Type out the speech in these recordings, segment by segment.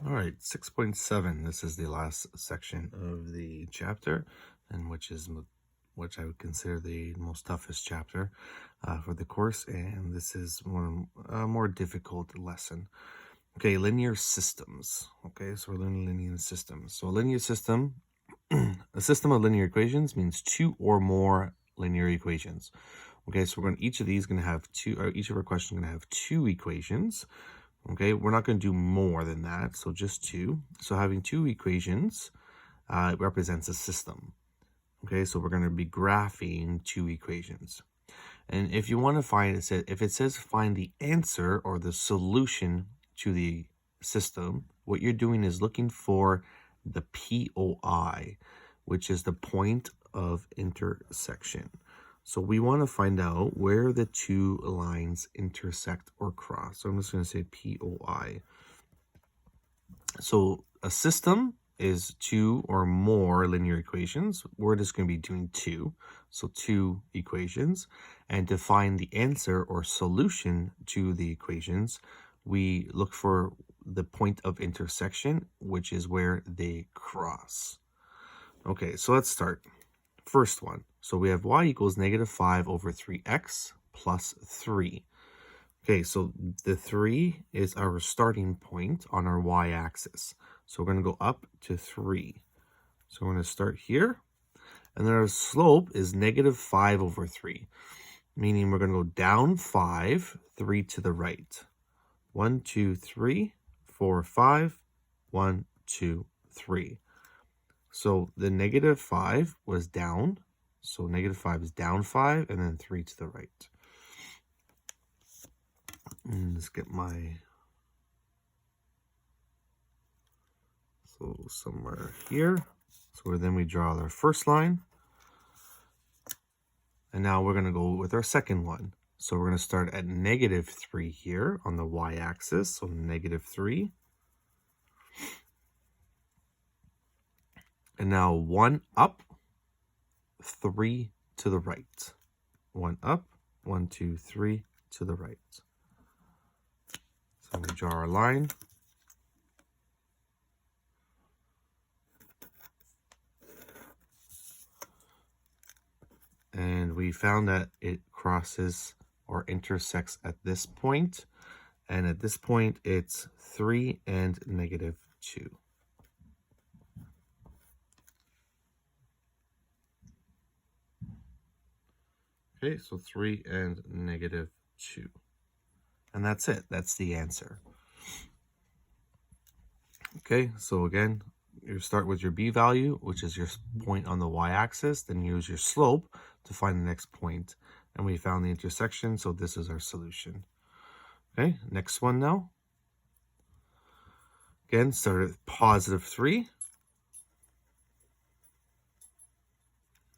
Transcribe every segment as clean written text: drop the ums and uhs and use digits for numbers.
All right, 6.7. This is the last section of the chapter, and which I would consider the most toughest chapter for the course, and this is a more difficult lesson. Okay, linear systems. Okay, so we're learning linear systems. So a linear system, a system of linear equations means two or more linear equations. Okay, so each of these going to have two, or each of our questions going to have two equations. Okay, we're not going to do more than that, so just two. So having two equations represents a system. Okay, so we're going to be graphing two equations. And if you want to find it, if it says find the answer or the solution to the system, what you're doing is looking for the POI, which is the point of intersection. So we want to find out where the two lines intersect or cross. So I'm just going to say POI. So a system is two or more linear equations. We're just going to be doing two. So two equations. And to find the answer or solution to the equations, we look for the point of intersection, which is where they cross. Okay, so let's start. First one. So we have y equals negative 5 over 3x plus 3. Okay, so the 3 is our starting point on our y-axis. So we're going to go up to 3. So we're going to start here. And then our slope is negative 5 over 3, meaning we're going to go down 5, 3 to the right. 1, 2, 3, 4, 5, 1, 2, 3. So the negative 5 was down. So negative 5 is down 5, and then 3 to the right. And let's get my... So somewhere here. So then we draw our first line. And now we're going to go with our second one. So we're going to start at negative 3 here on the y-axis. So negative 3. And now 1 up, 3 to the right. 1 up, 1, 2, 3 to the right. So we draw our line. And we found that it crosses or intersects at this point. And at this point, it's 3 and negative 2. Okay, so 3 and negative 2. And that's it. That's the answer. Okay, so again, you start with your b value, which is your point on the y-axis. Then use your slope to find the next point. And we found the intersection, so this is our solution. Okay, next one now. Again, start at positive 3.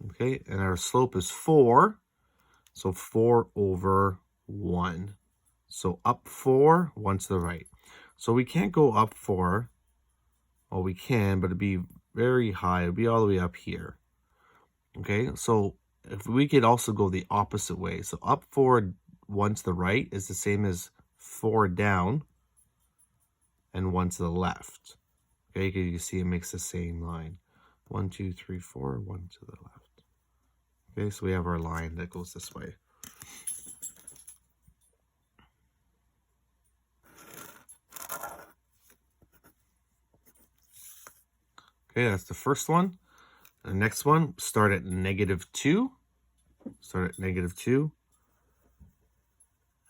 Okay, and our slope is 4. So 4 over 1. So up 4, 1 to the right. So we can't go up 4. Well, we can, but it'd be very high. It'd be all the way up here. Okay, so if we could also go the opposite way. So up 4, 1 to the right is the same as 4 down and 1 to the left. Okay, you can see it makes the same line. 1, 2, 3, 4, 1 to the left. Okay, so we have our line that goes this way. Okay, that's the first one. The next one, start at negative 2. Start at negative 2.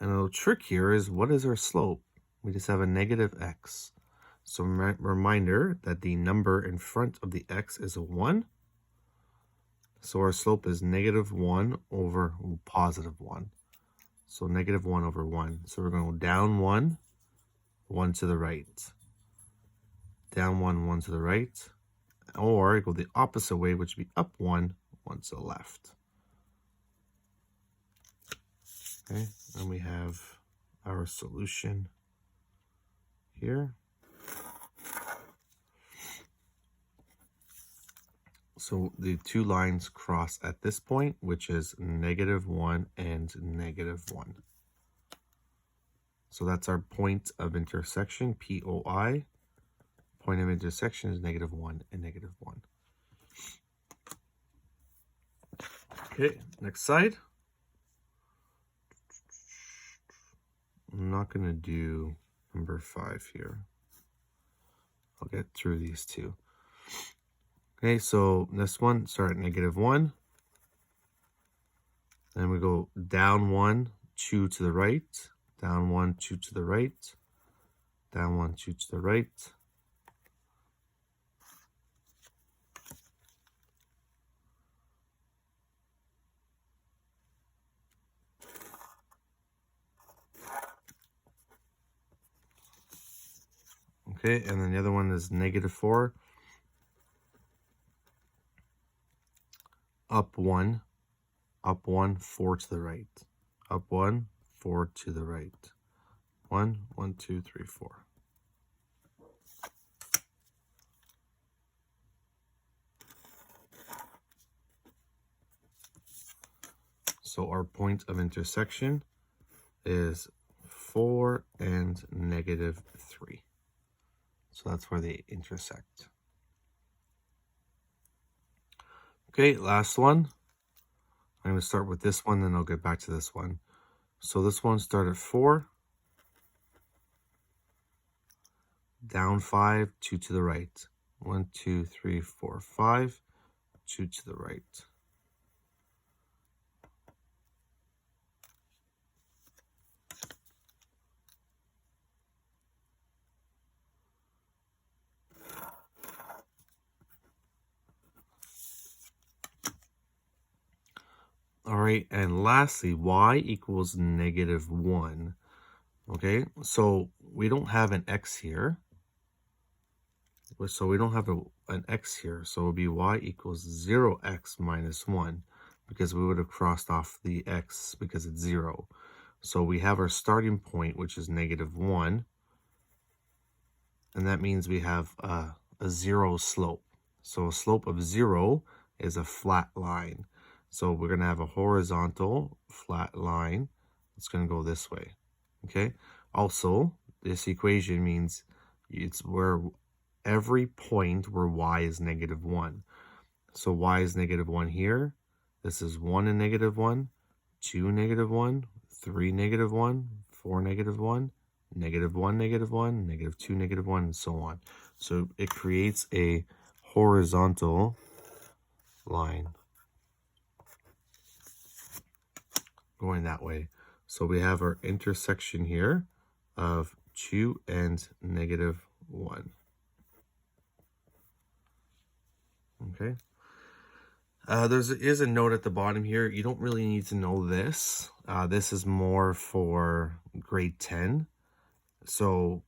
And a little trick here is, what is our slope? We just have a negative x. So reminder that the number in front of the x is a 1. So our slope is negative 1 over positive 1. So negative 1 over 1. So we're going to go down 1, 1 to the right. Down 1, 1 to the right. Or go the opposite way, which would be up 1, 1 to the left. Okay, and we have our solution here. So the two lines cross at this point, which is negative 1 and negative 1. So that's our point of intersection, POI. point of intersection is -1 and -1. Okay, next side. I'm not going to do number 5 here. I'll get through these two. Okay, so this one start at -1. Then we go down 1, 2 to the right, down 1, 2 to the right, down 1, 2 to the right. Okay, and then the other one is -4, up 1, 4 to the right, up 1, 4 to the right, 1, 1, 2, 3, 4. So our point of intersection is 4 and -3. So that's where they intersect. Okay, last one. I'm going to start with this one, then I'll get back to this one. So this one started at 4, down 5, 2 to the right. 1, 2, 3, 4, 5, 2 to the right. All right, and lastly, y equals -1. Okay, so we don't have an x here. So we don't have an x here. So it would be y equals 0x minus 1 because we would have crossed off the x because it's 0. So we have our starting point, which is -1. And that means we have a 0 slope. So a slope of 0 is a flat line. So we're going to have a horizontal flat line. It's going to go this way. Okay. Also, this equation means it's where every point where y is -1. So y is -1 here. This is 1 and -1, 2 -1, 3 -1, 4 -1, -1 -1, -2 -1, and so on. So it creates a horizontal line going that way. So we have our intersection here of 2 and -1. Okay. There is a note at the bottom here. You don't really need to know this. This is more for grade 10. So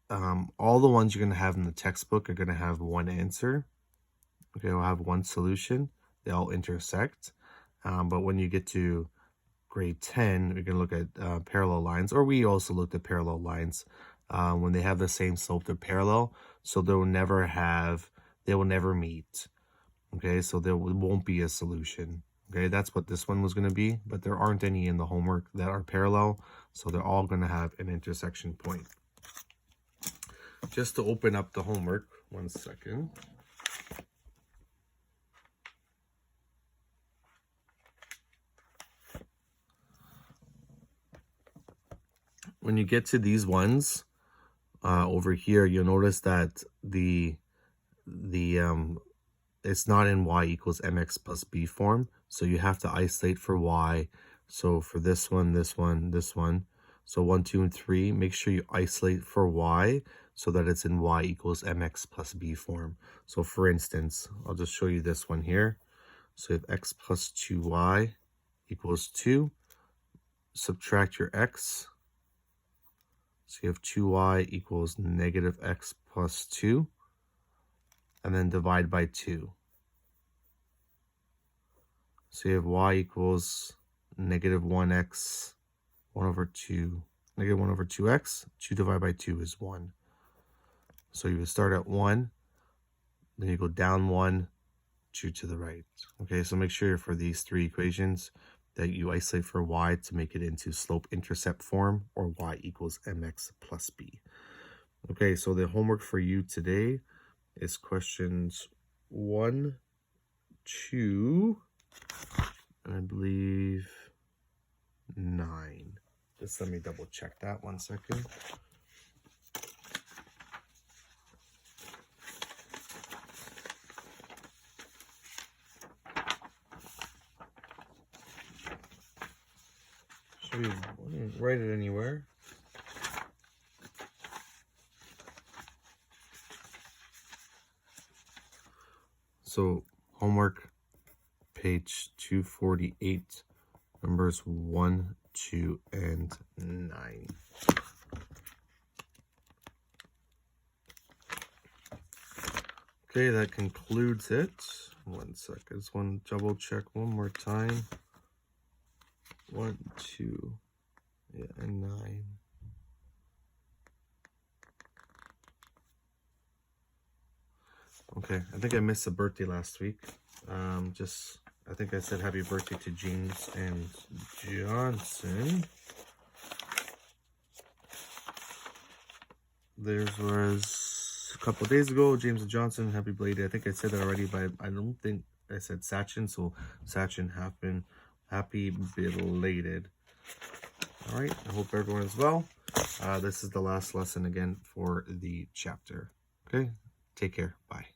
all the ones you're going to have in the textbook are going to have one answer. Okay, we'll have one solution. They all intersect. But when you get to grade 10, you're going to look at parallel lines, or we also looked at parallel lines when they have the same slope, they're parallel. So they will never meet. Okay, so there won't be a solution. Okay, that's what this one was going to be, but there aren't any in the homework that are parallel, so they're all going to have an intersection point. Just to open up the homework, 1 second. When you get to these ones over here, you'll notice that it's not in y equals mx plus b form, so you have to isolate for y. So for this one, this one, this one, so 1, 2, and 3, make sure you isolate for y so that it's in y equals mx plus b form. So for instance, I'll just show you this one here. So if x plus 2y equals 2, subtract your x. So you have 2y equals -x plus 2, and then divide by 2. So you have y equals -1x, 1 over 2, -1 over 2x. 2 divided by 2 is 1. So you would start at 1, then you go down 1, 2 to the right. Okay, so make sure for these three equations that you isolate for y to make it into slope-intercept form, or y equals mx plus b. Okay, so the homework for you today is questions 1, 2, and I believe 9. Just let me double check that 1 second. Should we write it anywhere? So homework page 248, numbers 1, 2, and 9. Okay, that concludes it. 1 second. I just want to double check one more time. 1, 2, yeah, and 9. Okay, I think I missed a birthday last week. I think I said happy birthday to James and Johnson. Theirs was a couple of days ago. James and Johnson, happy belated. I think I said that already, but I don't think I said Sachin. So Sachin, happy belated. All right, I hope everyone is well. This is the last lesson again for the chapter. Okay, take care. Bye.